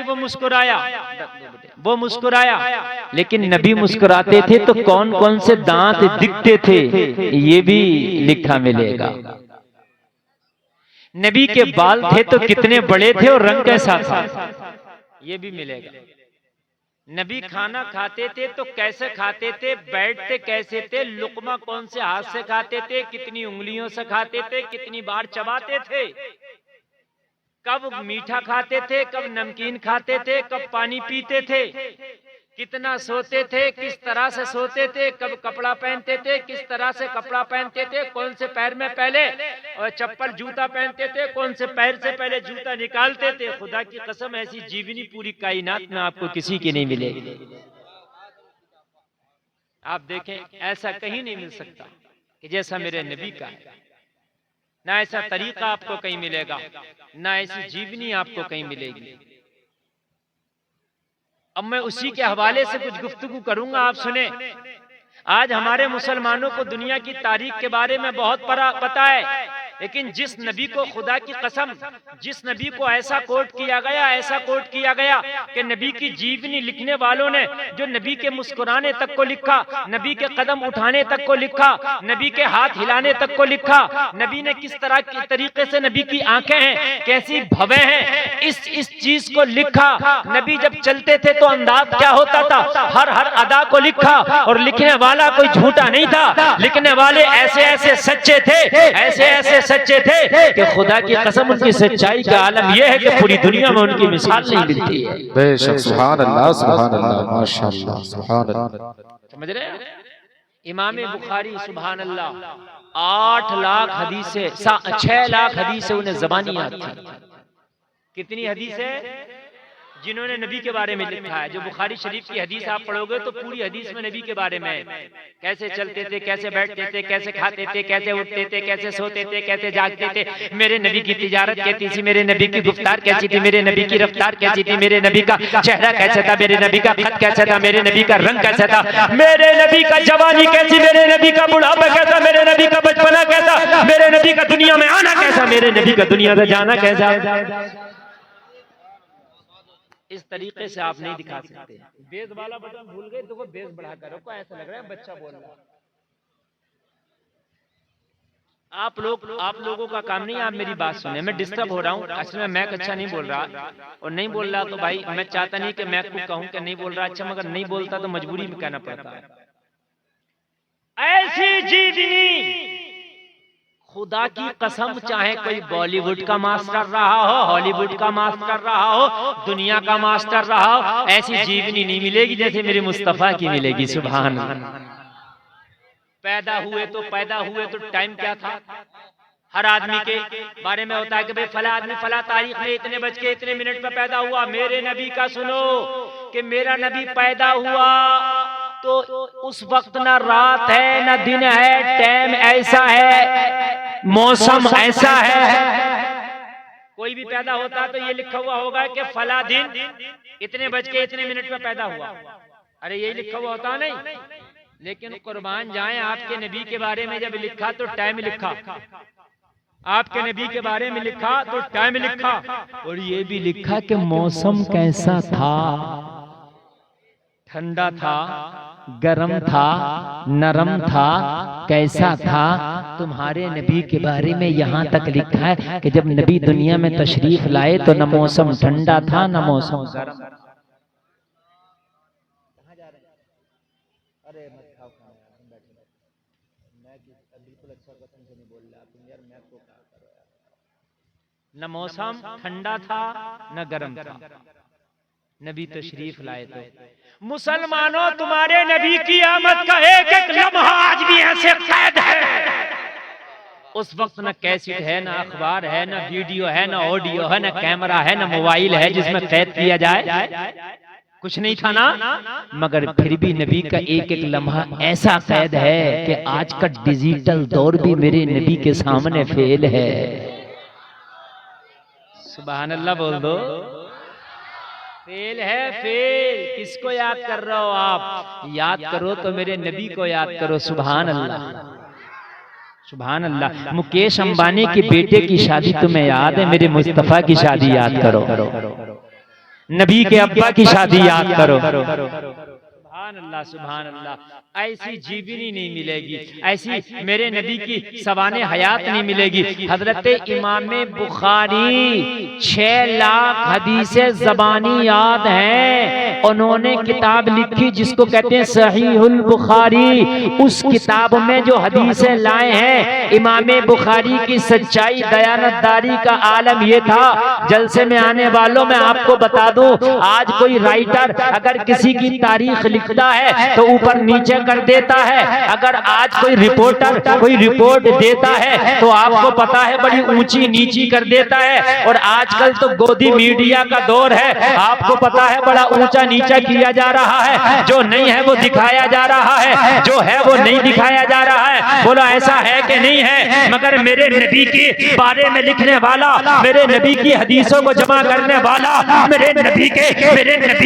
वो मुस्कुराया, वो मुस्कुराया, लेकिन नबी मुस्कुराते थे तो कौन कौन से दांत दिखते थे ये भी लिखा मिलेगा। नबी के बाल थे तो कितने बड़े थे और रंग कैसा था ये भी मिलेगा। नबी खाना खाते थे तो कैसे खाते थे, बैठते कैसे थे, लुकमा कौन से हाथ से खाते थे, कितनी उंगलियों से खाते थे, कितनी बार चबाते थे, कब मीठा खाते थे, कब नमकीन खाते थे, कब पानी पीते थे, कितना सोते थे, किस तरह से सोते थे, कब कपड़ा पहनते थे, किस तरह से कपड़ा पहनते थे, कौन से पैर में पहले और चप्पल जूता पहनते थे, कौन से पैर से पहले जूता निकालते थे। खुदा की कसम ऐसी जीवनी पूरी कायनात में आपको किसी की नहीं मिलेगी। आप देखें ऐसा कहीं नहीं मिल सकता कि जैसा मेरे नबी का है। ना ऐसा तरीका आपको कहीं मिलेगा, ना ऐसी जीवनी आपको कहीं मिलेगी। अब मैं उसी के हवाले से कुछ गुफ्तगू करूंगा, आप सुने। आज हमारे मुसलमानों को दुनिया की तारीख के बारे में बहुत पता है, लेकिन जिस नबी को, खुदा की कसम, जिस नबी को ऐसा कोट किया गया, ऐसा कोट किया गया कि नबी की जीवनी लिखने वालों ने जो नबी के मुस्कुराने तक को लिखा, नबी के कदम उठाने तक को लिखा, नबी के हाथ हिलाने तक को लिखा, नबी ने किस तरह की तरीके से, नबी की आंखें हैं कैसी भवें हैं, इस चीज को लिखा। नबी जब चलते थे तो अंदाज क्या होता था, हर अदा को लिखा। और लिखने वाला कोई झूठा नहीं था, लिखने वाले ऐसे ऐसे सच्चे थे, ऐसे ऐसे सच्चे थे कि खुदा की कसम उनकी सच्चाई का आलम यह है कि पूरी दुनिया में उनकी मिसाल नहीं मिलती है। बेशक, सुभान अल्लाह, सुभान अल्लाह, माशाअल्लाह, सुभान अल्लाह। समझ रहे हैं? इमाम बुखारी सुभान अल्लाह 8 लाख हदीस से 6 लाख हदीस से उन्हें ज़बानी याद थी। कितनी हदीस है जिन्होंने नबी के बारे में लिखा है। जो बुखारी शरीफ की हदीस आप पढ़ोगे तो पूरी हदीस में नबी के बारे में कैसे चलते थे, कैसे बैठते थे, कैसे खाते थे, कैसे उठते थे, कैसे सोते थे, कैसे जागते थे, मेरे नबी की तिजारत कैसी थी, मेरे नबी की गुफ्तार कैसी थी, मेरे नबी की रफ्तार कैसी थी, मेरे नबी का चेहरा कैसा था, मेरे नबी का खत कैसा था, मेरे नबी का रंग कैसा था, मेरे नबी का जवानी कैसी, मेरे नबी का बुढ़ापा कैसा, मेरे नबी का बचपना कैसा, मेरे नबी का दुनिया में आना कैसा, मेरे नबी का दुनिया से जाना कैसा। इस तरीके से आप नहीं दिखा सकते। बेस वाला बटन भूल गए तो वो बेस बढ़ाकर रखो, ऐसा लग रहा है बच्चा बोल रहा है। आप लोगों का काम नहीं, आप मेरी बात सुने। मैं डिस्टर्ब हो रहा हूँ, असल में मैक अच्छा नहीं बोल रहा, और नहीं बोल रहा तो भाई मैं चाहता नहीं कि मैक को कहूँ कि नहीं बोल रहा अच्छा, मगर नहीं बोलता तो मजबूरी में कहना पड़ता है। ऐसी जीवनी खुदा की कसम, चाहे कोई बॉलीवुड का मास्टर रहा हो, हॉलीवुड का मास्टर रहा हो, दुनिया का मास्टर रहा हो, ऐसी जीवनी नहीं मिलेगी जैसे मेरे मुस्तफा की मिलेगी। सुभान अल्लाह। पैदा हुए तो टाइम क्या था, हर आदमी के बारे में होता है कि भाई फला आदमी फला तारीख में इतने बज के इतने मिनट में पैदा हुआ। मेरे नबी का सुनो कि मेरा नबी पैदा हुआ तो उस वक्त ना रात है ना दिन है, टाइम ऐसा है, मौसम ऐसा है। कोई भी पैदा होता तो ये लिखा हुआ होगा कि फला दिन इतने बज के इतने मिनट में पैदा हुआ, अरे यही लिखा हुआ होता नहीं। लेकिन कुर्बान जाएं, आपके नबी के बारे में जब लिखा तो टाइम लिखा, आपके नबी के बारे में लिखा तो टाइम लिखा, और ये भी लिखा कि मौसम कैसा था, ठंडा था, गरम था, नरम था, कैसा था। तुम्हारे नबी के बारे में यहाँ तक लिखा है कि जब नबी दुनिया में तशरीफ लाए तो न मौसम ठंडा था न मौसम गरम। कहाँ जा रहे हैं? अरे मत खाओ खाना, मैं बिल्कुल अच्छा कसम से नहीं बोल रहा, तुम यार मैं को क्या करो यार। न मौसम ठंडा था न गरम था, नबी तशरीफ लाए तो। मुसलमानों, तुम्हारे नबी की आमद का एक एक लम्हा आज भी ऐसे कैद है। उस वक्त न कैसेट है, न अखबार है, न वीडियो है, न ऑडियो है, न कैमरा है, न मोबाइल है जिसमें कैद किया जाए, कुछ नहीं था ना। मगर फिर भी नबी का एक एक लम्हा ऐसा कैद है कि आज का डिजिटल दौर भी मेरे नबी के सामने फेल है। सुभान अल्लाह बोल दो। फेल है, फेल। किसको याद कर रहे हो आप? याद करो तो मेरे नबी को याद करो। सुभान अल्लाह, सुभान अल्लाह। मुकेश अंबानी के बेटे की शादी तुम्हें याद है? मेरे मुस्तफा की शादी याद करो। नबी के अब्बा की शादी याद करो। सुभान अल्लाह, सुभान अल्लाह। ऐसी जीवनी नहीं मिलेगी, ऐसी मेरे नबी की सवाने हयात नहीं मिलेगी। हजरत इमाम बुखारी 6 लाख हदीसें ज़बानी याद हैं। उन्होंने किताब लिखी जिसको कहते हैं सहीहुल बुखारी। उस किताब में जो हदीसें लाए हैं, इमाम बुखारी की सच्चाई दयानतदारी का आलम ये था। जलसे में आने वालों में आपको बता दूं, आज कोई राइटर अगर किसी की तारीख लिखता है तो ऊपर नीचे कर देता है। अगर आज कोई रिपोर्टर कोई रिपोर्ट देता है तो आपको पता है बड़ी ऊंची नीची कर देता है। और आजकल तो गोदी मीडिया का दौर है, आपको पता है बड़ा ऊंचा नीचा किया जा रहा है। जो नहीं है वो दिखाया जा रहा है, जो है वो नहीं दिखाया जा रहा है। बोलो ऐसा है कि नहीं है? मगर मेरे नबी के बारे में लिखने वाला, मेरे नबी की हदीसों को जमा करने वाला, मेरे नबी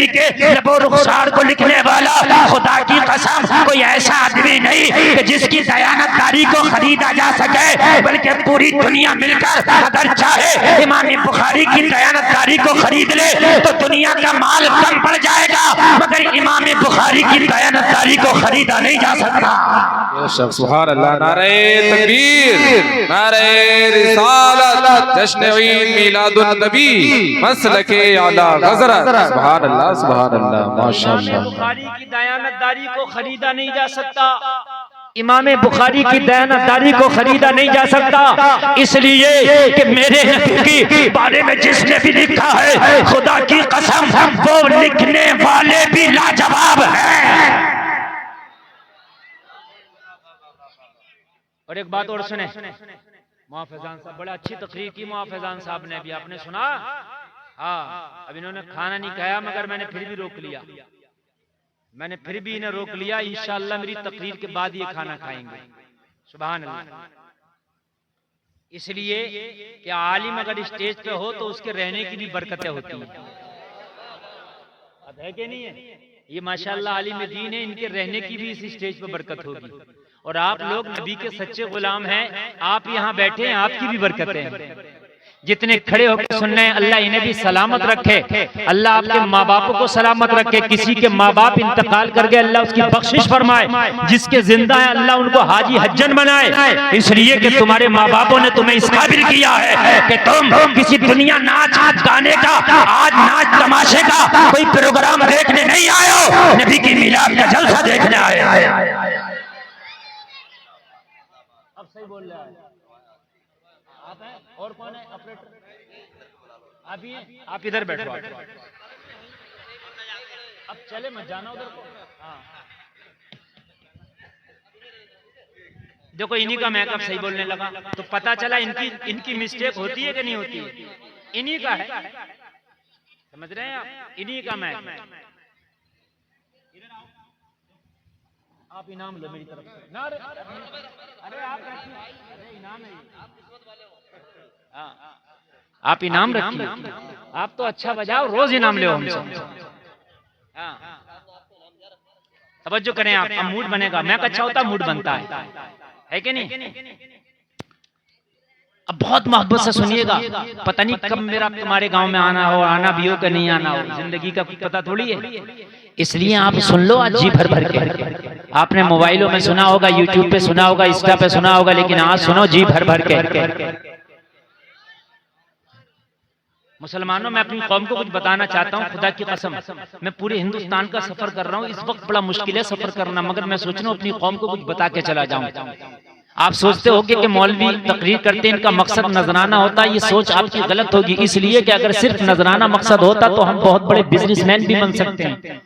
के लबो रुखसार को लिखने वाला, खुदा की कसम कोई ऐसा आदमी नहीं कि जिसकी दयानतदारी को खरीदा जा सके, बल्कि पूरी दुनिया मिलकर अगर चाहे इमाम बुखारी की दयानतदारी को खरीद ले तो दुनिया का माल कम पड़ जाएगा, मगर इमाम बुखारी की दयानतदारी को खरीदा नहीं जा सकता। सुभान अल्लाह। नारे तकबीर, नारे रिसालत, जश्न ईद मिलादुन नबी, मसलके आला हज़रत। सुभान अल्लाह, सुभान अल्लाह, माशाअल्लाह। बुखारी की दयानतदारी को खरीदा नहीं जा सकता, इमाम बुखारी की दयानतदारी को खरीदा नहीं जा सकता, इसलिए कि मेरे नबी के बारे में जिसने भी लिखा है, खुदा की कसम वो लिखने वाले भी लाजवाब हैं। और एक बात और सुने, मुआफ़िज़ान साहब बड़ा अच्छी तकरीर की, मुआफ़िज़ान साहब ने भी, आपने सुना? हाँ, अब इन्होंने खाना नहीं खाया मगर मैंने फिर भी रोक लिया, मैंने फिर भी इन्हें रोक लिया। इंशाअल्लाह मेरी तकरीर के बाद ये खाना खाएंगे। सुभान अल्लाह। इसलिए कि आलिम अगर स्टेज पे हो तो उसके रहने की भी बरकतें होती हैं। अब है कि नहीं है? ये माशाअल्लाह आलिम दीन है, इनके रहने की भी इस स्टेज पे बरकत होगी। और आप लोग नबी के सच्चे गुलाम हैं, आप यहाँ बैठे हैं, आपकी भी बरकतें हैं। जितने खड़े होकर सुन रहे हैं, अल्लाह इन्हें भी सलामत रखे, अल्लाह आपके माँ बापों को सलामत रखे। किसी के माँ बाप इंतकाल कर गए, अल्लाह उसकी बख्शिश फरमाए। जिसके जिंदा है अल्लाह उनको हाजी हज्जन बनाए, इसलिए कि तुम्हारे माँ बापों ने तुम्हें इस काबिल किया है कि तुम किसी दुनिया नाच गाने का, आज नाच तमाशे का कोई प्रोग्राम देखने नहीं आए हो, नबी की मिलाद का जलसा देखने आए। अब सही बोल रहा है आप हैं? और कौन है ऑपरेटर? आप ही हैं? आप इधर बैठो। अब चले मत जाना उधर को। हाँ देखो इन्हीं का मैकअप सही बोलने लगा तो पता चला इनकी मिस्टेक होती है कि नहीं होती है, इन्हीं का है, समझ रहे हैं आप? इन्हीं का मैकअप। आप इनाम लो मेरी तरफ से ना। अरे आप अरे इनाम है, आप इनाम रखिए। आप तो अच्छा बजाओ, रोज इनाम ले हमसे। तवज्जो करें आप, अब मूड बनेगा। मैं अच्छा होता मूड बनता है कि नहीं? अब बहुत मोहब्बत से सुनिएगा, पता नहीं कब मेरा तुम्हारे गांव में आना हो, आना भी हो कि नहीं आना हो, जिंदगी का कुछ पता थोड़ी है। इसलिए आप सुन लो आज जी भर भर के। आपने मोबाइलों में सुना होगा, यूट्यूब पे सुना होगा, इंस्टा पे सुना होगा, लेकिन आज सुनो जी भर भर के। मुसलमानों, मैं अपनी कौम को कुछ बताना चाहता हूँ, खुदा की कसम। मैं पूरे हिंदुस्तान का सफर कर रहा हूँ, इस वक्त बड़ा मुश्किल है सफर करना, मगर मैं सोच रहा हूँ अपनी कौम को कुछ बता के चला जाऊँ। आप सोचते होंगे कि मौलवी तकरीर करते हैं, इनका मकसद नजराना होता है, ये सोच आपकी गलत होगी। इसलिए कि अगर सिर्फ नजराना मकसद होता तो हम बहुत बड़े बिजनेसमैन भी बन सकते हैं।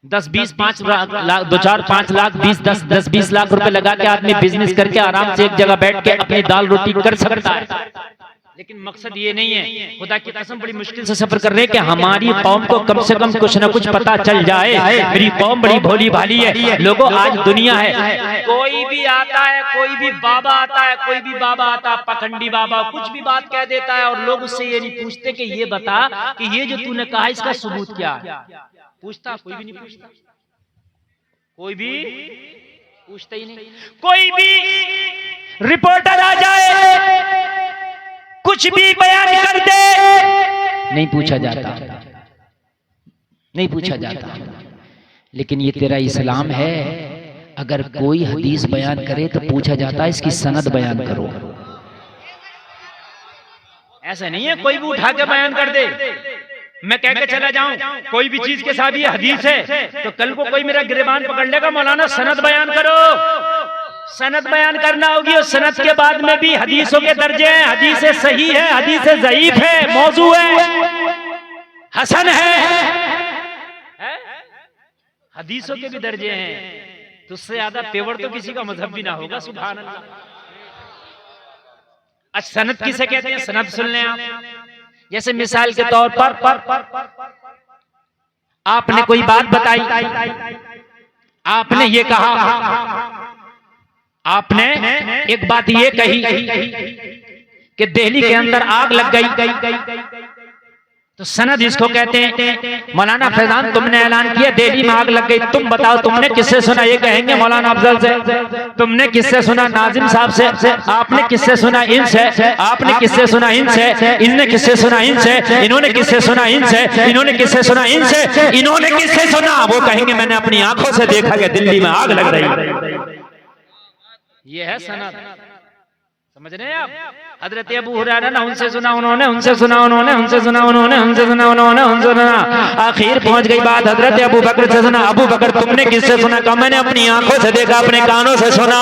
10-20 5 लाख 2-4-5 लाख 10-20 लाख रुपए लगा के आदमी बिजनेस करके आराम से एक जगह बैठ के अपनी दाल रोटी कर सकता है, लेकिन मकसद ये नहीं है। खुदा की कसम बड़ी मुश्किल से सफर कर रहे हैं कि हमारी कौम को कम से कम कुछ न कुछ पता चल जाए। मेरी कौम बड़ी भोली भाली है लोगों, आज दुनिया है, कोई भी आता है, कोई भी बाबा आता है, कोई भी बाबा आता है, पखंडी बाबा कुछ भी बात कह देता है, और लोग उससे ये नहीं पूछते कि ये बता कि ये जो तूने कहा इसका सबूत क्या है। पूछता कोई भी नहीं पूछता, कोई भी पूछता ही नहीं। कोई भी रिपोर्टर आ जाए कुछ भी बयान कर दे, नहीं पूछा जाता। नहीं पूछा जाता। लेकिन ये तेरा इस्लाम है, अगर कोई हदीस बयान करे तो पूछा जाता है इसकी सनद बयान करो। ऐसा नहीं है कोई भी उठा के बयान कर दे, मैं कह के चला जाऊं कोई भी चीज के साथ ये हदीस है, तो कल को कोई मेरा गिरबान पकड़ लेगा, मौलाना सनद बयान करो। सनद बयान करना होगी, और सनद के बाद में भी हदीसों के दर्जे हैं, हदीस सही है, हदीस ज़ईफ है, मौजू है, हसन है, हदीसों के भी दर्जे हैं। तो उससे ज्यादा पेवर तो किसी का मजहब भी ना होगा। सुभान अल्लाह। अच्छा सनद किसे कहते हैं? सनद सुन लें आप। जैसे मिसाल के तौर पर आपने कोई बात बताई, आपने ये कहा, आपने एक बात ये कही कि दिल्ली के अंदर आग लग गई, तो सनद इसको कहते हैं। मौलाना फैजान तुमने ऐलान किया दिल्ली में आग लग गई, तुम बताओ तुमने किससे सुना? ये कहेंगे मौलाना अफजल से। तुमने किससे सुना? नाजिम साहब से। आपने किससे सुना? इनसे। आपने किससे सुना? इनसे। इनने किससे सुना? इनसे। इन्होंने किससे सुना? इनसे। इन्होंने किससे सुना? इनसे। इन्होंने किससे सुना? वो कहेंगे मैंने अपनी आंखों से देखा कि दिल्ली में आग लग रही। ये है सनद, समझ रहे हैं आप? हजरत अबू हुरैरा ने उनसे सुना, उन्होंने उनसे सुना, उन्होंने उनसे सुना, उन्होंने उनसे सुना, उन्होंने उनसे सुना, आखिर पहुंच गई बात हजरत अबू बकर से सुना। अबू बकर तुमने किससे सुना? कहा मैंने अपनी आंखों से देखा, अपने कानों से सुना।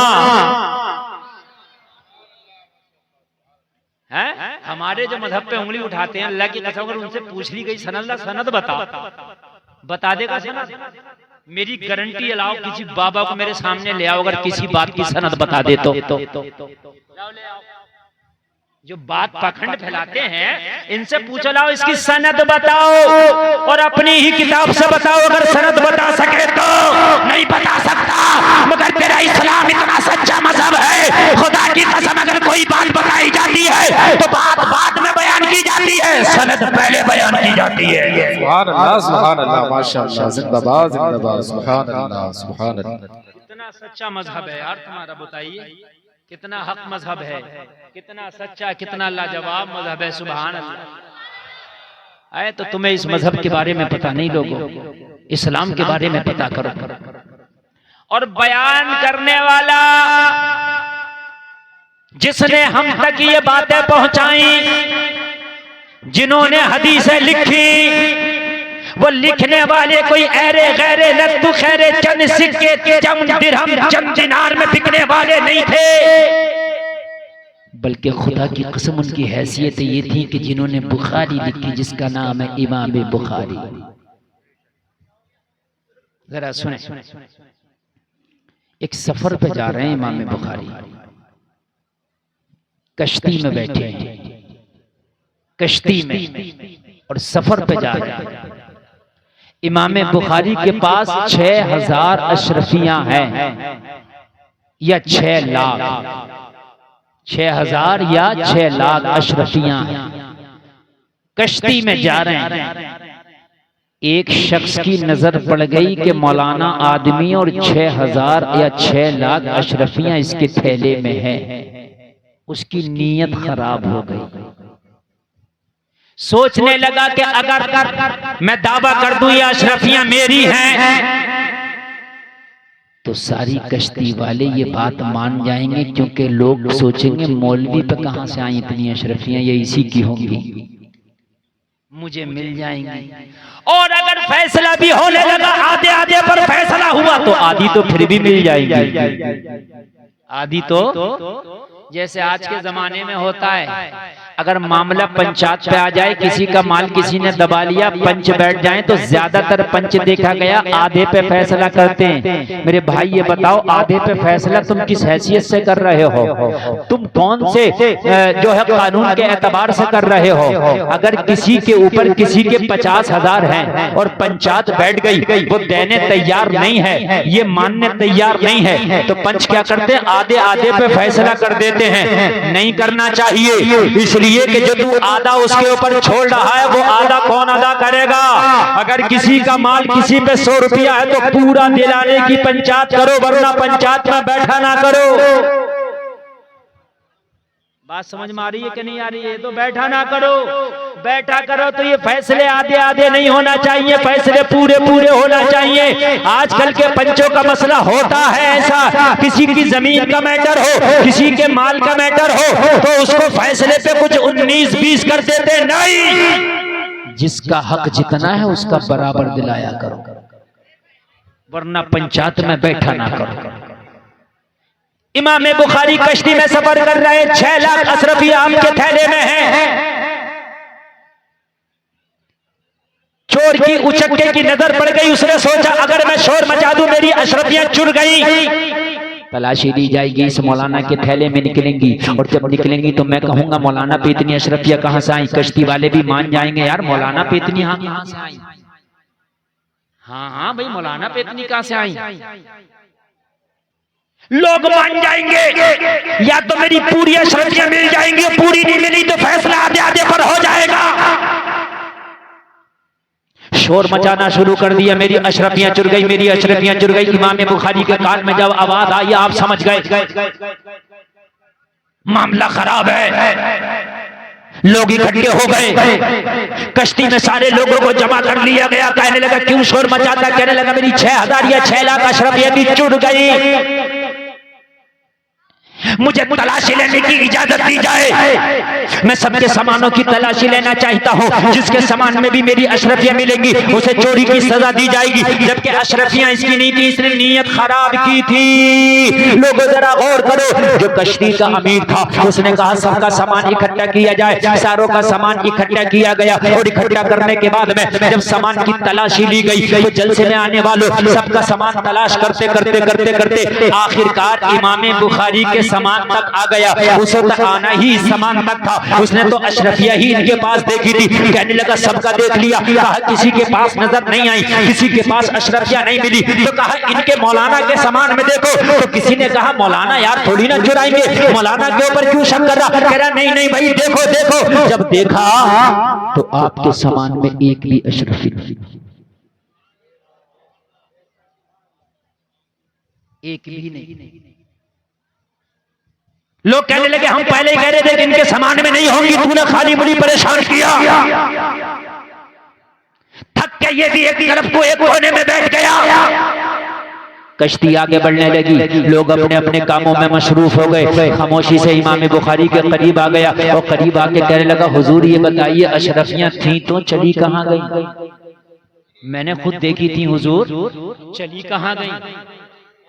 है हमारे जो मजहब पे उंगली उठाते हैं, अल्लाह की कसम अगर उनसे पूछ ली गई सनद बता देगा सनद। मेरी गारंटी अलाओ, किसी बाबा को मेरे सामने ले आओ, अगर किसी बात की सनद बता दे तो। जो बात पाखंड फैलाते हैं इनसे पूछ लाओ इसकी सनद बताओ, और अपनी ही किताब से बताओ। अगर सनद बता सके तो। नहीं बता सकता, मगर तेरा इस्लाम इतना सच्चा मजहब है, खुदा की कसम अगर कोई बात बताई जाती है तो बात बाद में बयान की जाती है, सनद पहले बयान की जाती है। सुभान अल्लाह, सुभान अल्लाह, माशाअल्लाह, जिंदाबाद जिंदाबाद, सुभान अल्लाह सुभान अल्लाह। कितना सच्चा मजहब है यार तुम्हारा, बताइए कितना हक मजहब है, कितना सच्चा, कितना लाजवाब मजहब है। सुभान अल्लाह। आए तो तुम्हें इस मजहब के बारे में पता नहीं, लोगों इस्लाम के बारे में पता करो। और बयान करने वाला जिसने हम तक ये बातें पहुंचाई, जिन्होंने हदीसें लिखी, वो लिखने वाले कोई ऐरे गैरे लद्दू खैरे चंद सिक्के चंद दिरहम चंद दिनार में बिकने वाले नहीं थे, बल्कि खुदा की कसम उनकी हैसियत ये थी कि जिन्होंने बुखारी लिखी, जिसका नाम है इमाम बुखारी। जरा सुने, एक सफर पे जा रहे हैं इमाम बुखारी, कश्ती में बैठे हैं, कश्ती में, और सफर पे जा रहे हैं। इमाम बुखारी के पास 6000 अशरफियां हैं, या 6 लाख, 6000 या 6 लाख अशरफियां हैं। कश्ती में जा रहे हैं, एक शख्स की नजर पड़ गई कि मौलाना आदमी और 6000 या 6 लाख अशरफियां इसके थैले में है। उसकी नीयत खराब हो गई, सोचने लगा कि अगर मैं दावा कर दूं ये अशरफियां मेरी हैं तो सारी कश्ती वाले ये बात मान जाएंगे, क्योंकि लोग सोचेंगे मौलवी पे कहां से आई इतनी अशरफियां, ये इसी की होंगी, मुझे मिल जाएंगी। और अगर फैसला भी होने लगा, आधे आधे पर फैसला हुआ, तो आधी तो फिर भी मिल जाएगी, आधी तो जैसे आज के जमाने में होता है, अगर मामला पंचायत पे आ जाए, किसी का माल किसी ने दबा लिया, पंच बैठ जाए, तो ज्यादातर पंच देखा गया आधे पे फैसला करते हैं। मेरे भाई ये बताओ, आधे पे फैसला तुम किस हैसियत से कर रहे हो? तुम कौन से जो है कानून के एतबार से कर रहे हो? अगर किसी के ऊपर किसी के 50,000 हैं और पंचायत बैठ गई, वो देने तैयार नहीं है, ये मानने तैयार नहीं है, तो पंच क्या करते हैं? आधे आधे पे फैसला कर देते हैं। नहीं करना चाहिए, इसलिए कि जो तू आधा उसके ऊपर छोड़ रहा है, वो आधा कौन अदा करेगा? अगर किसी का माल किसी पे 100 रुपया है तो पूरा दिलाने की पंचायत करो, वरना पंचायत में बैठा ना करो। बात समझ में आ रही है कि नहीं आ रही है? तो बैठा ना करो, बैठा करो तो ये फैसले आधे आधे नहीं होना चाहिए, फैसले पूरे पूरे होना चाहिए। आजकल के पंचों का मसला होता है ऐसा, किसी की जमीन का मैटर हो, किसी के माल का मैटर हो, तो उसको फैसले पे कुछ 19-20 कर देते। नहीं, जिसका हक जितना है उसका बराबर दिलाया करो, वरना पंचायत में बैठा ना करो। इमाम बुखारी कश्ती में सफर कर रहे, 6 लाख अशरफी आम के थैले में हैं। चोर की उचक्के की नजर पड़ गई, उसने सोचा अगर मैं शोर मचा दूं मेरी अशरफियां चुर गई। तलाशी ली जाएगी, इस मौलाना के थैले में निकलेंगी, और जब निकलेंगी तो मैं कहूंगा मौलाना पे इतनी अशरफियां कहां से आई। कश्ती वाले भी मान जाएंगे, यार मौलाना पे इतनी हाँ कहां से आई। हाँ भाई, मौलाना पे इतनी कहां से आई। लोग मान जाएंगे, या तो मेरी पूरी अशरफियां मिल जाएंगी, पूरी नहीं मिली तो फैसला आधे आधे पर हो जाएगा। शोर मचाना शुरू कर दिया, मेरी अशरफियां चुर गई, मेरी अशरफियां चुर गई। इमाम बुखारी के कान में जब आवाज आई, आप समझ गए मामला खराब है। लोग इकट्ठे हो गए, कश्ती में सारे लोगों को जमा कर लिया गया। कहने लगा क्यों शोर मचाता, कहने लगा मेरी 6000 या 6 लाख अशरफियां भी चुर गई, मुझे तलाशी लेने की इजाजत दी जाए। मैं सबके सामानों की तलाशी लेना चाहता हूँ, जिसके सामान में भी मेरी अशरफियां मिलेंगी उसे चोरी की सजा दी जाएगी। जबकि अशरफियां इसकी नहीं थी, इसने नीयत खराब की थी। लोगों जरा गौर करो, जो कश्ती का अमीर था उसने कहा सबका सामान इकट्ठा किया जाए। सारों का सामान इकट्ठा किया गया, और इकट्ठा करने के बाद में जब सामान की तलाशी ली गई तो जलसे में आने वालों सबका सामान तलाश करते करते करते करते आखिरकार इमाम बुखारी के सामान तक आ गया। उसे तक आना ही सामान तक था, उसने तो अशरफिया ही इनके पास देखी थी। कहने लगा सबका देख लिया, कहा किसी के पास नजर नहीं आई, किसी के पास अशरफिया नहीं मिली। तो कहा इनके मौलाना के सामान में देखो, तो किसी ने कहा मौलाना यार थोड़ी ना चुराएंगे, मौलाना के ऊपर क्यों शक कर रहा। कह रहा नहीं भाई देखो देखो। जब देखा तो आपके सामान में एक भी अशरफी नहीं, एक भी नहीं। लोग कहने लगे हम पहले ही कह रहे थे कि इनके सामान में नहीं होंगी, तूने खाली मुझे परेशान किया। थक के ये भी एक तरफ को एक कोने में बैठ गया। कश्ती आगे बढ़ने लगी, लोग अपने अपने कामों में मशरूफ हो गए। खामोशी से इमाम बुखारी के करीब आ गया, और करीब आके कहने लगा हुजूर ये बताइए अशरफियां थी तो चली कहाँ गई। मैंने खुद देखी थी हुजूर, चली कहाँ गई।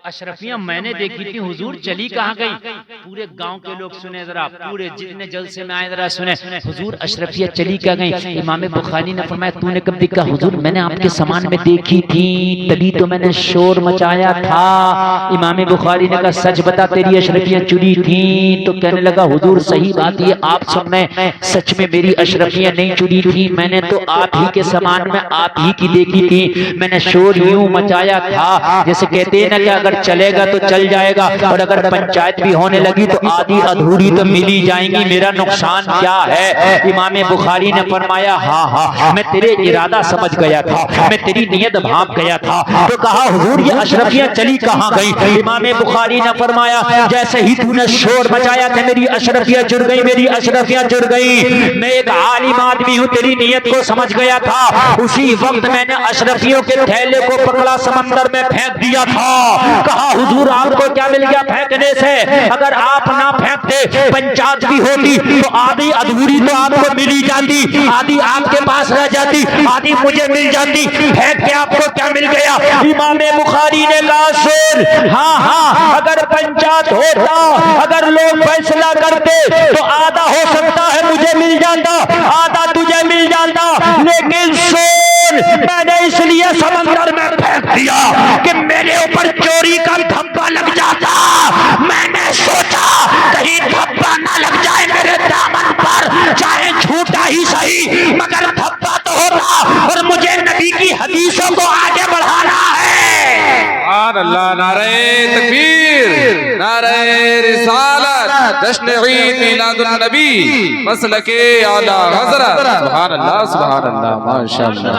अशरफियां मैंने देखी थी हुजूर, चली कहाँ गई। पूरे गांव के लोग सुने जरा, पूरे जितने जलसे में आए जरा सुने, हुजूर अशरफियां चली क्या गई। इमाम बुखारी ने फरमाया तूने कब देखा। हुजूर मैंने आपके सामान में देखी थी, तभी तो मैंने शोर मचाया था। इमाम बुखारी ने कहा सच बता तेरी अशरफियां चुरी थी। तो कहने लगा हुजूर सही बात ये आप सुनने, सच में मेरी अशरफियां नहीं चुरी थी, मैंने तो आप ही के सामान में आप ही की देखी थी। मैंने शोर यूं मचाया था जैसे कहते हैं ना कि अगर चलेगा तो चल जाएगा, और अगर पंचायत भी होने लगी तो आधी अधूरी तो मिली जाएंगी, मेरा नुकसान क्या है। इमाम बुखारी ने फरमाया हाँ मैं तेरे इरादा समझ गया था, मैं तेरी नियत भांप गया था। तो कहा हुजूर ये अशरफियां चली कहाँ गई। इमाम बुखारी ने फरमाया जैसे ही तूने शोर मचाया था मेरी अशरफियां चुर गई, मेरी अशरफियां चुर गई। मैं एक आलिम आदमी हूँ, तेरी नियत को समझ गया था। उसी वक्त मैंने अशरफियों के थैले को पकड़ा, समंदर में फेंक दिया था। कहा हुजूर आपको क्या मिल गया फेंकने से। अगर आप ना फेंकते पंचायत भी होती तो आधी अधूरी तो आपको मिली जाती, आधी आपके पास रह जाती, आधी मुझे मिल जाती। फेंक के आपको क्या मिल गया। इमाम बुखारी ने कहा सुन, हाँ अगर पंचायत होता, अगर लोग फैसला करते तो आधा हो सकता है मुझे मिल जाता, आधा तुझे मिल जाता। लेकिन सुन मैंने इसलिए समंदर में फेंक दिया कि मेरे ऊपर चोरी का धब्बा लग जाता। मैंने सोचा कहीं धब्बा ना लग जाए मेरे दामन पर, चाहे झूठा ही सही मगर धब्बा तो होता। और मुझे नबी की हदीसों को आगे बढ़ाना है। सुभान अल्लाह। नारे तकबीर, नारे रिसालत, जश्न ईद मिलादुन नबी, मसलके आला हज़रत। सुभान अल्लाह, सुभान अल्लाह, माशाअल्लाह।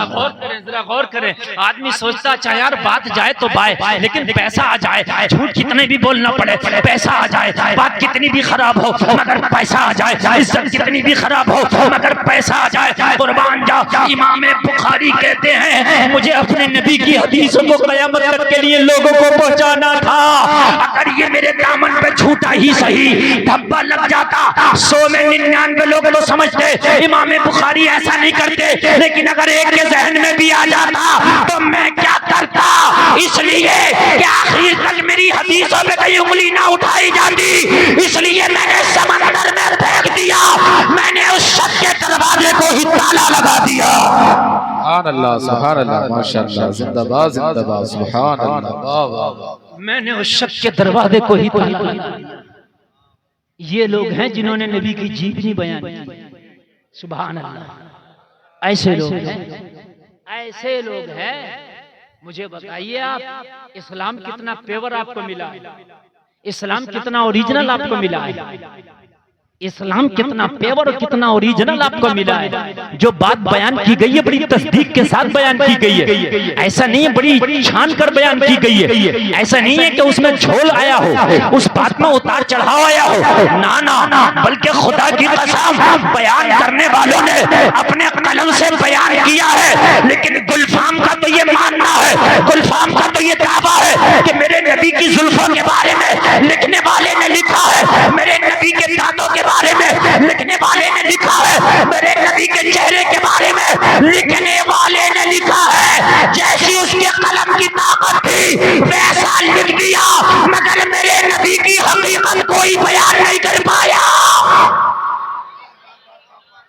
जरा गौर करें। आदमी सोचता अच्छा यार बात जाए तो बाय, लेकिन पैसा आ जाए, झूठ कितने भी बोलना पड़े, पैसा आ जाए, बात कितनी भी खराब हो मगर पैसा आ जाए, इज्जत कितनी भी खराब हो मगर पैसा आ जाए। कुर्बान जा इमाम बुखारी कहते हैं मुझे अपने नबी की हदीसों को क़यामत तक के लिए लोगों को पहुंचाना था। अगर ये मेरे दामन पे झूठा ही सही धब्बा लग जाता 100 में 99 लोग तो समझते इमाम बुखारी ऐसा नहीं करते, लेकिन अगर एक के जहन में भी आ जाता तो मैं क्या करता। इसलिए कि आखिर तक मेरी हदीसों पे कहीं उंगली ना उठाई जाती, इसलिए मैंने समंदर में फेंक दिया, मैंने उस शख्स के दरवाजे को ही ताला लगा दिया। सुभान अल्लाह, सुभान अल्लाह, माशाअल्लाह, जिंदाबाद जिंदाबाद, सुभान अल्लाह, वाह वाह वाह। मैंने उस शख्स के दरवाजे को ही ताला लगा दिया। ये लोग हैं जिन्होंने नबी की जीवनी बयान की। सुभान अल्लाह, ऐसे लोग हैं, ऐसे लोग हैं। मुझे बताइए आप इस्लाम कितना पेवर आपको मिला है, इस्लाम कितना ओरिजिनल आपको मिला है, इस्लाम कितना पेवर और कितना ओरिजिनल आपको मिला है। जो बात बयान की गई है बड़ी तस्दीक के साथ बयान की गई है, ऐसा नहीं है बड़ी छान कर बयान की गई है, ऐसा नहीं है कि उसमें झोल आया हो, उस बात में उतार चढ़ाव आया हो, ना ना, बल्कि खुदा की कसम बयान करने वालों ने अपने कलम से बयान किया है। लेकिन गुलफाम का तो ये मानना है, गुलफाम का तो ये दावा है कि मेरे नबी की जुल्फों के बारे में लिखने वाले ने लिखा है, मेरे नबी के दांतों के बारे में लिखने वाले ने लिखा है, मेरे नबी के चेहरे के बारे में लिखने वाले ने लिखा है। जैसी उसके कलम की ताकत थी वैसा लिख दिया, मगर मेरे नबी की हकीकत कोई बयान नहीं कर पाया।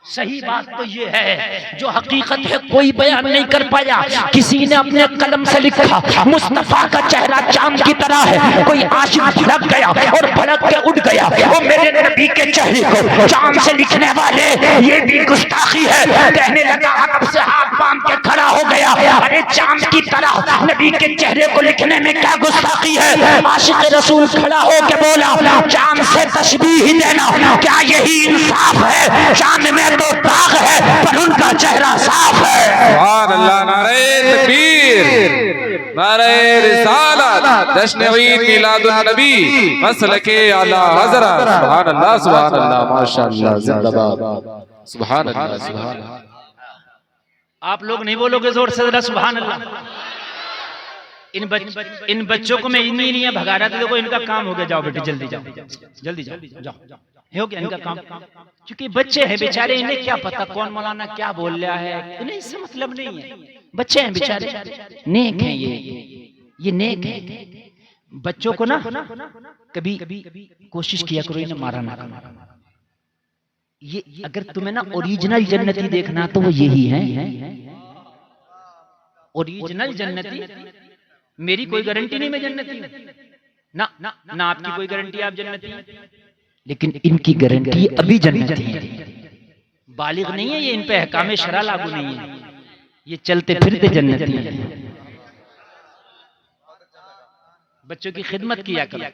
सही बात तो ये है, जो हकीकत है कोई बयान नहीं कर पाया। किसी ने अपने कलम से लिखा मुस्तफा का चेहरा चांद की तरह है, कोई आशिक भड़क गया और भड़क के उड़ गया। वो मेरे नबी के चेहरे को चांद से लिखने वाले ये भी गुस्ताखी है। कहने लगा अकब से हाथ बांध के खड़ा हो गया, अरे चांद की तरह नबी के चेहरे को लिखने में क्या गुस्ताखी है। आशिक रसूल खड़ा हो के बोला चांद से तशबीह ही देना क्या यही इंसाफ है। चांद में तो दाग है पर उनका चेहरा साफ है। सुभान अल्लाह। नारे तकबीर, नारे रिसालत, जश्न ईद मिलादुन नबी, मसलके आला हज़रत। सुभान अल्लाह, सुभान अल्लाह, माशाअल्लाह, जिंदाबाद। सुभान अल्लाह, सुभान अल्लाह। आप लोग नहीं बोलोगे जोर से जरा सुभान अल्लाह। इन बच्चों को मैं इन्हीं नहीं भगा रहा था। देखो इनका काम हो गया, जाओ बेटे जल्दी जाओ, जल्दी जाओ, जाओ हो गया इनका काम। क्योंकि बच्चे हैं बेचारे, इन्हें क्या पता कौन मौलाना क्या बोल रहा है, इन्हें इससे मतलब नहीं है। बच्चे हैं बेचारे, नेक हैं ये नेक है। बच्चों को ना कभी कोशिश किया करो इन्हें मारा ना करो। ये अगर तुम्हें ना ओरिजिनल जन्नती देखना तो वो यही है, ओरिजिनल जन्नती। मेरी कोई गारंटी नहीं मैं जन्नती ना, ना आपकी कोई गारंटी आप जन्नती, लेकिन इनकी गारंटी अभी जन्नती है। बालिग नहीं है ये, इन पे अहकाम शरा लागू नहीं है, ये चलते फिरते जन्नती है। बच्चों की खिदमत किया करो।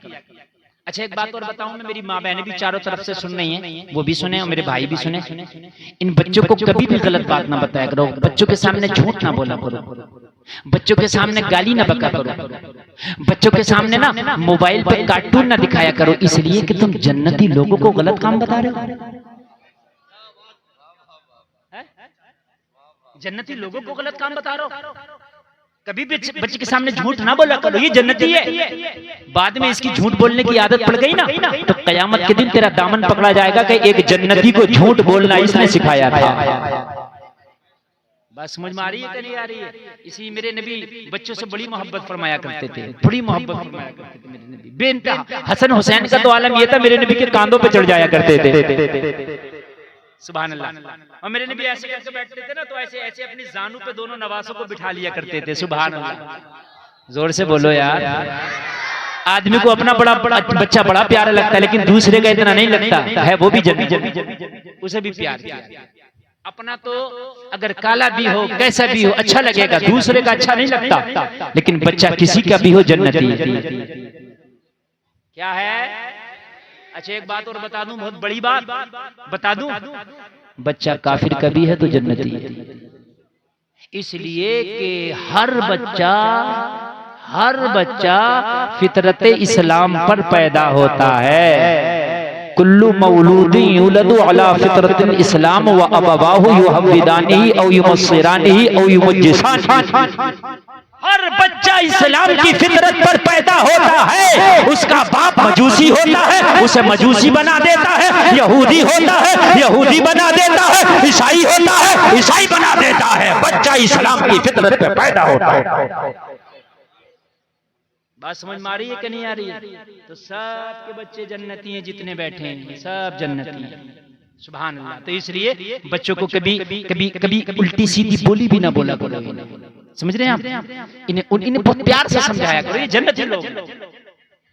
अच्छा एक बात और बताऊं मैं, मेरी माँ बहनें भी चारों तरफ से सुन रही हैं, वो भी सुने और मेरे भाई भी सुने। इन बच्चों को कभी भी गलत बात ना बताया करो, बच्चों के सामने झूठ ना बोला करो, बच्चों के सामने गाली ना बका करो, बच्चों के सामने ना मोबाइल पर कार्टून ना दिखाया करो, इसलिए कि तुम जन्नती लोगों को गलत काम बता रहे हो। जन्नती लोगों को गलत काम बता रहे हो। कभी भी बच्चे के सामने झूठ ना बोला करो, ये जन्नती है। बाद में इसकी झूठ बोलने की आदत पड़ गई ना तो कयामत के दिन तेरा दामन पकड़ा जाएगा कि एक जन्नती को झूठ बोलना इसने सिखाया था। बस समझ में आ रही है कि नहीं आ रही है। इसी मेरे नबी बच्चों से बड़ी मोहब्बत फरमाया करते थे, बड़ी मोहब्बत फरमाया करते थे मेरे नबी बेइंतहा। हसन हुसैन का तो आलम ये था, मेरे नबी के कांधों पे चढ़ जाया करते थे। सुभान अल्लाह। और मेरे नबी ऐसे करके बैठते थे ना तो ऐसे ऐसे अपनी जानू पे दोनों नवासों को बिठा लिया करते थे। सुभान अल्लाह। जोर से बोलो यार। आदमी को अपना बड़ा बच्चा बड़ा प्यारा लगता है, लेकिन दूसरे का इतना नहीं लगता है, वो भी जन्नती, उसे भी प्यार किया। अपना तो अगर काला भी हो, कैसा भी हो, अच्छा लगेगा, दूसरे का अच्छा नहीं लगता, लेकिन बच्चा किसी का भी हो जन्नती है। क्या है? अच्छा एक बात और बता दूं, बहुत बड़ी बात बता दूं, बच्चा काफिर का भी है तो जन्नती है। इसलिए कि हर बच्चा फितरत इस्लाम पर पैदा होता है। कुल्लु मौलूदिन युलदु अला फितरतिल इस्लाम व अबवाहु युहव्विदानिही औ युमस्सिरानिही औ युमज्जिसानिही। हर बच्चा इस्लाम की फितरत पर पैदा होता है। उसका बाप मजूसी होता है, उसे मजूसी बना देता है। यहूदी होता है, यहूदी बना देता है। ईसाई होता है, ईसाई बना देता है। बच्चा इस्लाम की फितरत पर पैदा होता है। बात समझ में आ रही है कि नहीं आ रही है? तो सबके बच्चे जन्नती हैं, जितने बैठे हैं सब जन्नती हैं। सुभान अल्लाह। तो इसलिए बच्चों को कभी कभी कभी उल्टी सीधी बोली भी ना बोला करो। समझ रहे हैं आप? इन्हें बहुत प्यार से समझाया करो, ये जन्नती लोग,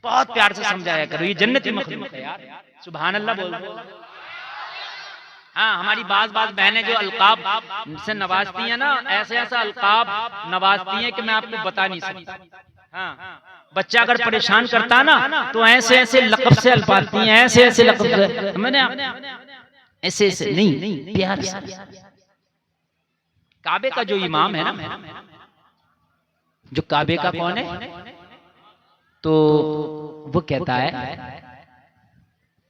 बहुत प्यार से समझाया करो, ये जन्नती मखलूक है यार। सुभान अल्लाह बोल। हाँ, हमारी बाज बहनें जो अलकाब से नवाजती हैं ना, ऐसे ऐसा अलकाब नवाजती हैं कि मैं आपको बता नहीं सकता। हाँ, बच्चा अगर परेशान करता ना तो ऐसे ऐसे लक़ब से अल्फाजती हैं, ऐसे ऐसे लक़ब से, मैंने ऐसे ऐसे नहीं, प्यार से। काबे का जो इमाम है ना, जो काबे का कौन है, तो वो कहता है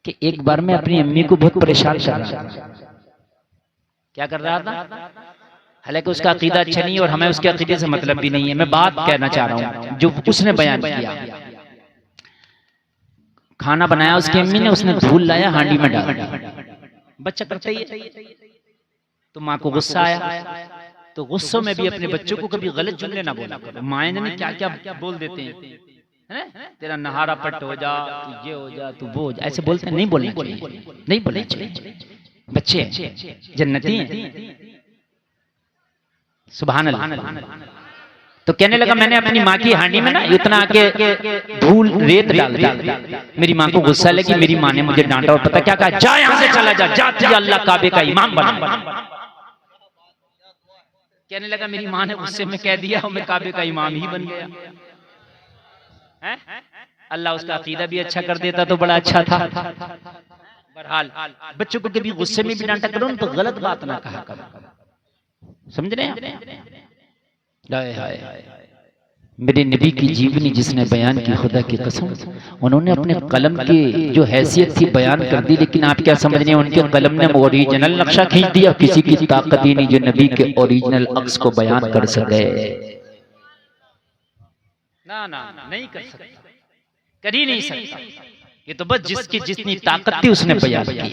कि एक बार मैं अपनी अम्मी को बहुत परेशान कर रहा था। क्या कर रहा था? हालांकि उसका अकीदा अच्छा नहीं है और हमें उसके अकीदे से मतलब भी नहीं है। मैं बात कहना चाह रहा हूं जो उसने बयान किया। खाना बनाया उसकी अम्मी ने, उसने धूल लाया हांडी में डाला। बच्चा करता ही है। तो माँ को गुस्सा आया, तो गुस्सों में भी अपने बच्चों को कभी गलत जुमले ना बोला करो। माएँ ने क्या क्या बोल देते हैं, तेरा नहारा पट हो जा, तू ये हो जा, तू वो हो जा, ऐसे बोलते हैं। नहीं बोलना चाहिए, नहीं बोलना चाहिए। बच्चे जन्नती हैं। सुभान अल्लाह। तो कहने लगा मैंने अपनी माँ की हांडी में ना इतना के धूल रेत डाल दी। मेरी माँ को गुस्सा लगी, मेरी माँ ने मुझे डांटा और पता क्या कहा, जा यहाँ से चला जा, जा अल्लाह काबे का इमाम बना। कहने लगा मेरी माँ ने गुस्से में कह दिया और मैं काबे का इमाम ही बन गया। अल्लाह उसका अकीदा भी अच्छा कर देता तो बड़ा अच्छा था। बहरहाल बच्चों को कभी गुस्से में भी डांटा करो तो गलत बात ना कहा करो। समझ रहे हैं? मेरे नबी की जीवनी जिसने बयान की, खुदा की कसम, उन्होंने अपने कलम की जो हैसियत थी बयान कर दी, लेकिन आप क्या समझ रहे हैं, उनके कलम ने ओरिजिनल नक्शा खींच दिया। किसी की ताकत ही नहीं जो नबी के ओरिजिनल अक्स को बयान कर सके। ना ना नहीं कर सकता, कर ही नहीं सकता। ये तो बस जिसकी जितनी ताकत थी उसने बयान किया।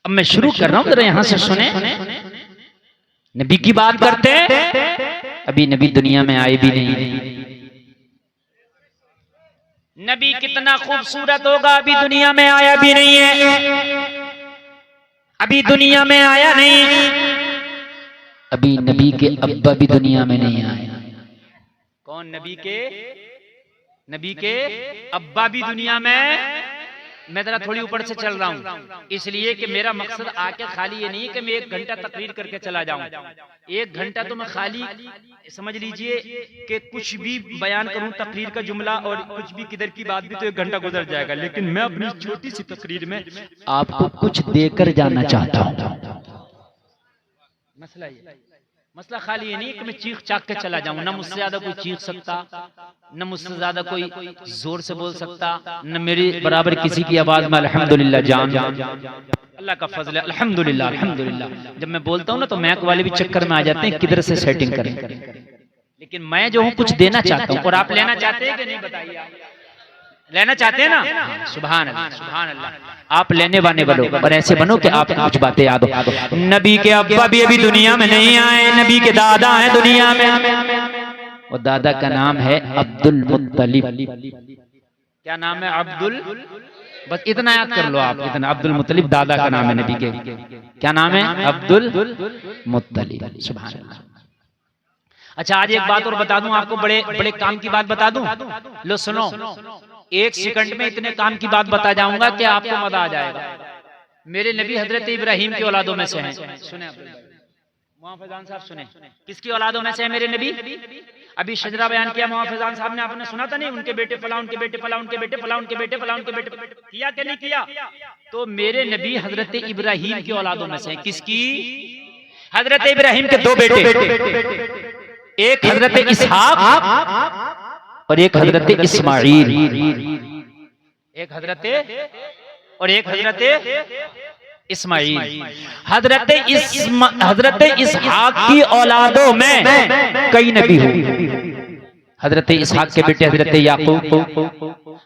अब मैं शुरू कर रहा हूं, जरा यहां से सुने। नबी की बात करते हैं, अभी नबी दुनिया में आए भी नहीं। नबी कितना खूबसूरत होगा, अभी दुनिया में आया भी नहीं है। अभी दुनिया में आया नहीं। अभी नबी के अब्बा भी दुनिया में नहीं आए। कौन? नबी के अब्बा भी दुनिया में। मैं जरा थोड़ी ऊपर से चल रहा हूँ, इसलिए कि मेरा मकसद आके खाली ये नहीं कि मैं 1 घंटा तकरीर करके चला जाऊं। 1 घंटा तो मैं खाली समझ लीजिए कि कुछ भी बयान करूं, तकरीर का जुमला और कुछ भी किधर की बात भी, तो 1 घंटा गुजर जाएगा। लेकिन मैं अपनी छोटी सी तकरीर में आपको कुछ देकर जाना चाहता हूँ। मसला खाली ये नहीं कि मैं चीख चाक के चला जाऊं। न मुझसे ज्यादा कोई चीख सकता, न मुझसे ज्यादा कोई जोर से बोल सकता, न मेरे बराबर किसी की आवाज में अल्हम्दुलिल्लाह जान। अल्लाह का फजल है, अल्हम्दुलिल्लाह अल्हम्दुलिल्लाह। जब मैं बोलता हूँ ना तो मैक वाले भी चक्कर में आ जाते हैं किधर से सेटिंग करें। लेकिन मैं जो हूँ कुछ देना चाहता हूँ, और आप लेना चाहते हैं कि नहीं बताइए? लेना चाहते हैं ना? सुभान अल्लाह, सुभान अल्लाह। आप लेने वाले बनो, और ऐसे बनो कि आप कुछ बातें याद हो। नबी के अब्बा भी अभी दुनिया में नहीं आए, नबी के दादा हैं दुनिया में, और दादा का नाम है अब्दुल मुत्तलिब। क्या नाम है? अब्दुल। बस इतना याद कर लो आप, इतना। अब्दुल मुत्तलिब दादा का नाम है नबी के। क्या नाम है? अब्दुल मुत्तलिब। सुभान अल्लाह। अच्छा, आज एक बात और बता दूं आपको, बड़े बड़े काम की बात बता दूं। लो सुनो, 1 सेकंड में इतने काम की बात बता जाऊंगा कि आपको मजा आ जाएगा। मेरे नबी हजरत इब्राहिम की औलादों में से हैं। सुने मुहाफिजान साहब, सुने किसकी औलादों में से है मेरे नबी? अभी शजरा बयान किया मुहाफिजान साहब ने, आपने सुना था नहीं? उनके बेटे फला, उनके बेटे फला, उनके बेटे फला, उनके बेटे फला, उनके बेटे किया कि नहीं किया? तो मेरे नबी हजरत इब्राहिम की औलादों में से हैं। किसकी? हजरत इब्राहिम के दो बेटे, एक हजरत इसहाक और एक हजरत इस्माइल। एक हजरत और एक हजरत इस्माइल। हजरत इसहाक की औलादों में कई नबी हुए। हजरत इसहाक के बेटे हजरत याकूब,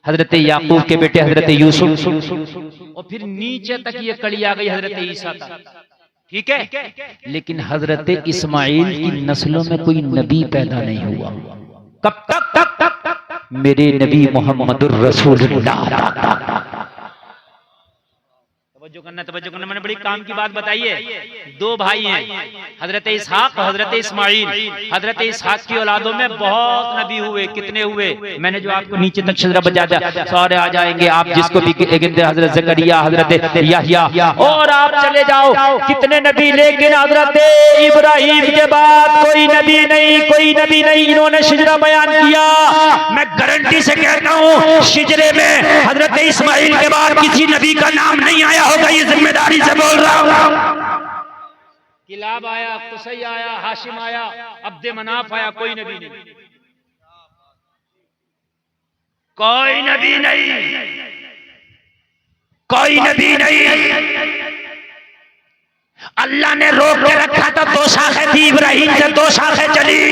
हजरत याकूब के बेटे हजरत यूसुफ, और फिर नीचे तक ये कड़ी आ गई हजरत ईसा तक। ठीक है, लेकिन हजरत इस्माइल की नस्लों में कोई नबी पैदा नहीं हुआ। कब तक? मेरे नबी मोहम्मदुर रसूलुल्लाह। तवज्जो करना, मैंने बड़ी काम की बात बताई है। दो भाई हैं, हजरत इसहाक और हजरत इस्माइल। हजरत इसहाक की औलादों में बहुत नबी हुए। कितने हुए? मैंने जो आपको नीचे तक शजरा बजा दिया, सारे आ जाएंगे। आप जिसको भी हजरत जकरिया, हजरत याहया, और आप चले जाओ कितने नबी। लेकिन हजरत इब्राहिम के बाद कोई नबी नहीं, कोई नबी नहीं। इन्होंने शजरा बयान किया। मैं गारंटी से कहता हूँ शजरे में हजरत इस्माइल के बाद किसी नबी का नाम नहीं आया होगा। ये जिम्मेदारी से बोल रहा हूं। किलाब आया, कुसै आया, हाशिम आया, अब्दे मनाफ आया, कोई नबी नहीं, कोई नबी नहीं, कोई नबी नहीं। अल्लाह ने रोक के रखा था। दो शाखें थी इब्राहिम से, दो शाखें चली।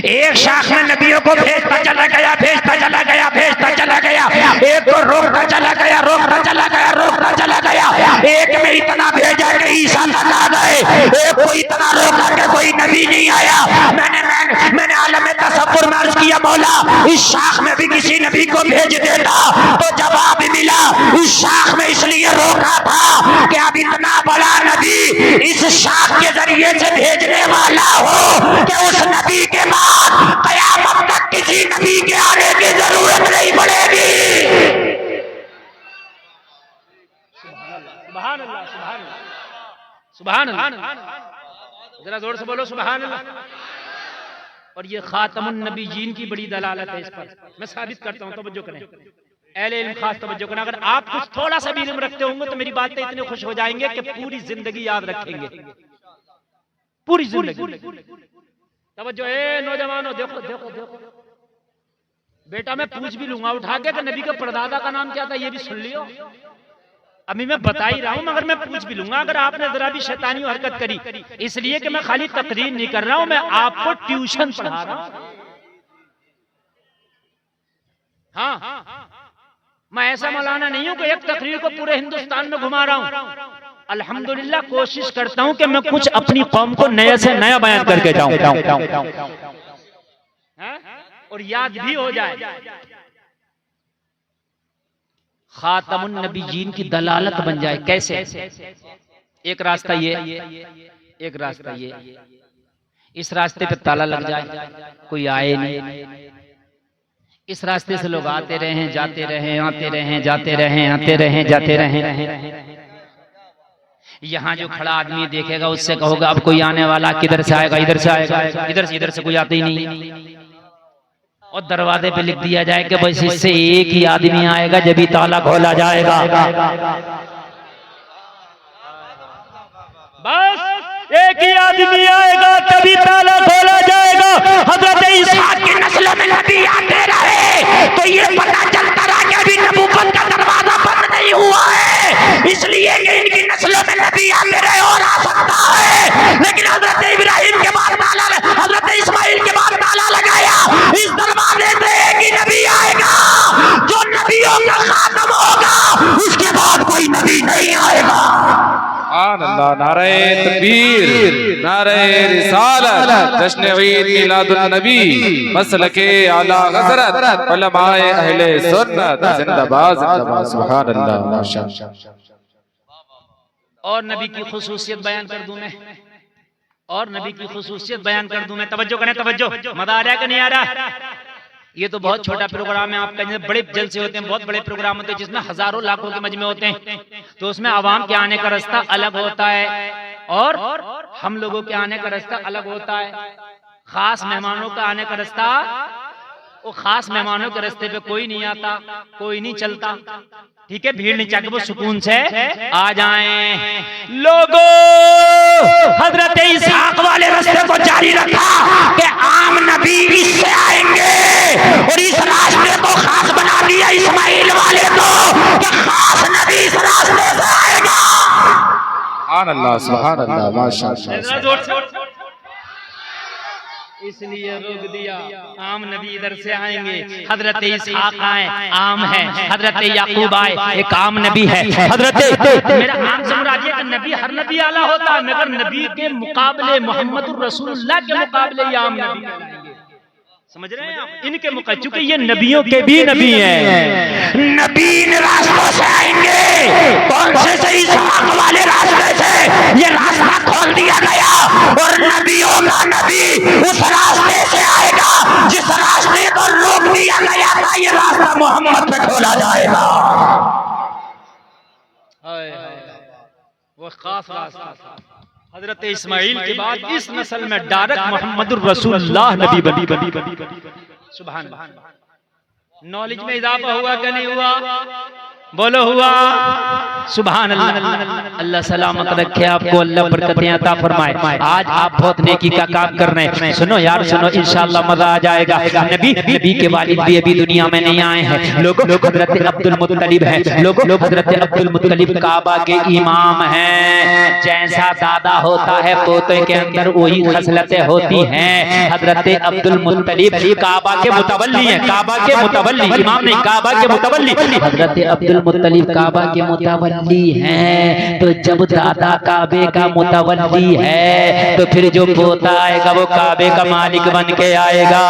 एक शाख में नबियों को भेजता चला गया, भेजता चला गया, भेजता चला गया। एक को रोकता चला गया, रोकता चला गया, रोकता चला गया। एक में इतना भेजा कि ईसा तक आ गए, एक को इतना रोका कि कोई नबी नहीं आया। मैंने आलम तसव्वुर में अर्ज किया, मौला इस शाख में भी किसी नबी को भेज देता तो जवाब मिला, इस शाख में इसलिए रोका था कि अब इतना बड़ा नबी इस शाख के जरिए से भेजने वाला हो कि उस नबी के बाद कयामत तक किसी नबी के आने की जरूरत नहीं पड़ेगी। सुभान अल्लाह, सुभान अल्लाह, सुभान अल्लाह। जरा जोर से बोलो सुभान अल्लाह। और ये खातमुन नबीयीन की बड़ी दलालत है। इस पर मैं साबित करता हूं, तवज्जो करें अहले इल्म, खास तवज्जो करें। अगर आप कुछ थोड़ा सा भी इल्म रखते होंगे तो मेरी बातें इतने खुश हो जाएंगे कि पूरी जिंदगी याद रखेंगे, पूरी जिंदगी। तवज्जो है नौजवानों, देखो देखो देखो। बेटा मैं पूछ भी लूंगा उठा के कि नबी के परदादा का नाम क्या था, ये भी सुन लियो। अभी मैं बता ही रहा हूं मगर मैं पूछ भी लूंगा अगर आपने जरा भी शैतानी हरकत करी। इसलिए कि मैं खाली तकरीर नहीं कर रहा हूं, मैं आपको ट्यूशन पढ़ा रहा हूं। हाँ, मैं ऐसा मौलाना नहीं हूं कि एक तकरीर को पूरे हिंदुस्तान में घुमा रहा हूं। अल्हम्दुलिल्लाह कोशिश करता हूं कि मैं कुछ अपनी कौम को नया से नया बयान करके जाऊं और याद भी हो जाए। खातमुन नबीयीन की दलालत बन जाए। कैसे? एक रास्ता ये, एक रास्ता ये। इस रास्ते पे ताला लग जाए, कोई आए नहीं। इस रास्ते से लोग आते रहे, जाते रहे, आते रहे, जाते रहे, आते रहे, जाते रहे। यहाँ जो खड़ा आदमी देखेगा उससे कहोगा अब कोई आने वाला, किधर से आएगा? इधर से आएगा, इधर से कोई आता ही नहीं। और दरवाजे पे लिख दिया जाए कि बस इससे एक ही आदमी आएगा जब भी ताला खोला जाएगा। बस एक ही आदमी आएगा तभी ताला खोला जाएगा। हजरत इसहाक की नस्लों में नबी आते रहे तो ये पता चलता रहा कि अभी नबूवत का दरवाजा बंद नहीं हुआ है, इसलिए कि इनकी नस्लों में नबी आते रहे और आ सकता है। लेकिन हजरत इब्राहिम के बाद ताला, हजरत इस्माइल के बाद ताला लगाया। इस दरवाजे से एक ही नबी आएगा जो नबियों का खातम होगा, उसके बाद कोई नबी नहीं आएगा। अल्लाह, नारे तकबीर, नारे रिसालत, जश्न ईद मिलादुन नबी, मसलके आला हज़रत, उलमाए अहले सुन्नत जिंदाबाद जिंदाबाद। सुभान अल्लाह, माशाअल्लाह। और नबी की खुसूसियत बयान कर दूं मैं, और नबी की खुसूसियत बयान कर दूं मैं। तवज्जो करें, तवज्जो। मजा आ रहा है कि नहीं आ रहा? ये तो बहुत छोटा प्रोग्राम है आपका, जैसे बड़े जलसे होते हैं, बहुत बड़े प्रोग्राम होते हैं जिसमें हजारों लाखों के मजमे होते हैं, तो उसमें आवाम के आने का रास्ता अलग होता है और हम लोगों के आने का रास्ता अलग होता है। खास मेहमानों का आने का रास्ता, वो खास मेहमानों के रास्ते पे कोई नहीं आता, कोई नहीं चलता, ठीक है, भीड़ नहीं चाहिए, वो सुकून से आ जाएं। लोगों हजरत इसहाक वाले रास्ते को जारी रखा कि आम नबी इससे आएंगे और इस रास्ते को खास बना दिया इस्माइल वाले को कि खास नबी इस रास्ते से आएगा। सुभान अल्लाह सुभान अल्लाह माशाअल्लाह। इसलिए रोक दिया, आम नबी इधर से आएंगे। हजरत इसहाक आए, आम है, हजरत याकूब आए, एक आम नबी है। हजरत मेरा आम से मुराद ये कि नबी हर नबी आला होता है, मगर नबी के मुकाबले मोहम्मद रसूलुल्लाह के मुकाबले ये आम नबी आएंगे। समझ रहे हैं आप? इनके मुकाबले, चूंकि ये नबियों के भी नबी हैं, नबी इन रास्तों से आएंगे। कौन से इसहाक वाले रास्ते से ये रास्ता खोल दिया गया और नबियों का नबी उस रास्ते से आएगा जिस रास्ते को रोक दिया गया था, ये रास्ता मोहम्मद पे खोला जाएगा। वो खास रास्ता था। हजरत इस्माइल के बाद इस नस्ल में डायरेक्ट मोहम्मदुर रसूलुल्लाह नबी बनी। सुभान अल्लाह। नॉलेज में इजाफा हुआ कि नहीं हुआ? बोलो हुआ। सुभान अल्लाह। अल्लाह सलामत रखे आपको, अल्लाह बरकतें अता फरमाए। आज आप बहुत नेकी का काम कर रहे हैं, सुनो यार सुनो, इंशाअल्लाह मजा आ जाएगा। नबी के वालिद भी अभी दुनिया में नहीं आए हैं। लोगों हजरत अब्दुल मुत्तलिब हैं, लोगों हजरत अब्दुल मुत्तलिब काबा के इमाम हैं। जैसा दादा होता है पोते के अंदर वही खसलतें होती हैं। हजरत अब्दुल मुत्तलिब काबा के मुतवल्ली हैं, काबा के मुतवल्ली, इमाम नहीं, काबा के मुतवल्ली। हजरत अब्दुल मुत्तलिब काबा के मुतवल्ली हैं, तो जब दादा काबे का मुतवल्ली है तो फिर जो पोता आएगा वो काबे का मालिक बन के आएगा।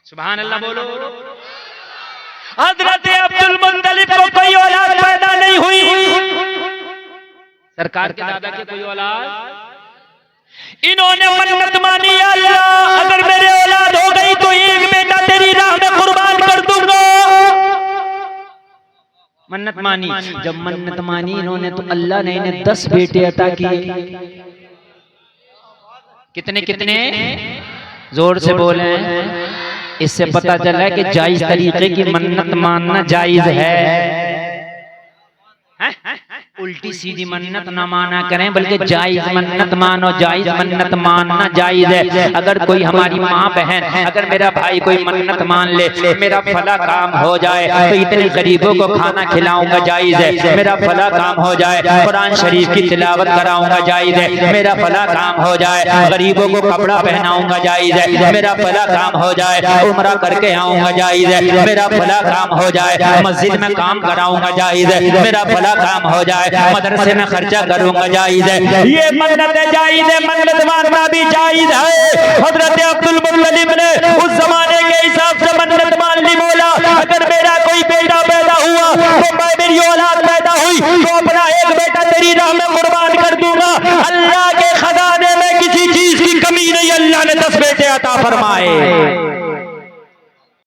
सुभान अल्लाह बोलो। हजरत अब्दुल मुत्तलिब को कोई औलाद पैदा नहीं हुई, सरकार के दादा के कोई औलाद, इन्होंने मन्नत मानी, अल्लाह अगर मेरे औलाद हो गई तो एक बेटा तेरी राह में कुर्बान कर दूंगा। मन्नत मानी, जब मन्नत मानी इन्होंने तो अल्लाह ने इन्हें 10 बेटे अता किए। कितने कितने? जोर से बोले। इससे पता चला है कि जायज तरीके की मन्नत मानना जायज है। उल्टी सीधी मन्नत ना माना करें, बल्कि जायज मन्नत मानो, जायज मन्नत मानना जायज है। अगर कोई हमारी माँ बहन, अगर मेरा भाई कोई मन्नत मान ले, मेरा फला काम हो जाए तो इतने गरीबों को खाना खिलाऊंगा, जायज है। मेरा फला काम हो जाए, कुरान शरीफ की तिलावत कराऊंगा, जायज है। मेरा फला काम हो जाए, गरीबों को कपड़ा पहनाऊंगा, जायज है। मेरा फला काम हो जाए, उम्रा करके आऊंगा, जायज है। मेरा फला काम हो जाए, मस्जिद में काम कराऊंगा, जायज है। मेरा फला काम हो जाए, मदरसे में खर्चा करूंगा, जायज है। ये मन्नत जायज है, मन्नत मानना भी जायज है। हजरत अब्दुल मुत्तलिब ने उस जमाने के हिसाब से मन्नत मान ली, बोला अगर मेरा कोई बेटा पैदा हुआ तो मैं, मेरी औलाद पैदा हुई तो अपना एक बेटा तेरी राह में कुर्बान कर दूंगा। अल्लाह के खजाने में किसी चीज की कमी नहीं, अल्लाह ने 10 बेटे अता फरमाए।